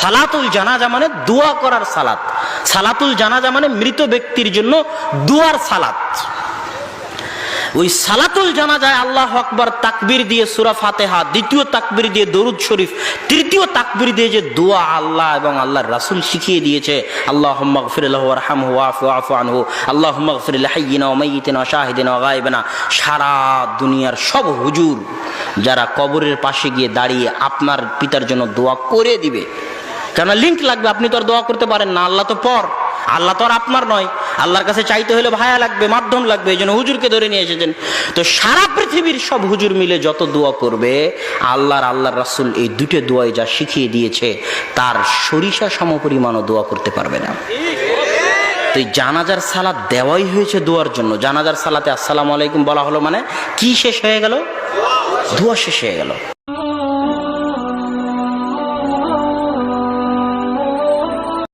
সালাতুল জানাজা মানে দোয়া করার সালাত, সালাতুল জানাজা মানে মৃত ব্যক্তির জন্য দুয়ার সালাত। ওই সালাতুল জানাজায় আল্লাহু আকবার তাকবীর দিয়ে সূরা ফাতিহা, দ্বিতীয় তাকবীর দিয়ে দরুদ শরীফ, তৃতীয় তাকবীর দিয়ে যে দোয়া আল্লাহ এবং আল্লাহর রাসূল শিখিয়ে দিয়েছে, আল্লাহুম্মা গফির লাহু ওয়ারহামহু ওয়াফু আনহু, আল্লাহুম্মা গফির লিহাইয়িনা ওয়া মাইয়িতিনা ওয়া শাহিদিনা ওয়া গায়বিনা। সারা দুনিয়ার সব হুজুর যারা কবরের পাশে গিয়ে দাঁড়িয়ে আপনার পিতার জন্য দোয়া করে দিবে, কেন লিংক লাগবে, আপনি তো আর দোয়া করতে পারেন না, আল্লাহ তো পর, আল্লাহ তো আর আপনার নয়, আল্লাহর কাছে চাইতে হলে ভায়া লাগবে, মাধ্যম লাগবে, এই জন্য হুজুরকে ধরে নিয়ে এসেছেন। তো সারা পৃথিবীর সব হুজুর মিলে যত দোয়া করবে, আল্লাহর রাসূল এই দুটো দোয়াই যা শিখিয়ে দিয়েছে তার সরিষা সমপরিমাণও দোয়া করতে পারবে না। তো এই জানাজার সালাত দেওয়াই হয়েছে দোয়ার জন্য। জানাজার সালাতে আসসালামু আলাইকুম বলা হলো মানে কি শেষ হয়ে গেল? দোয়া শেষ হয়ে গেল।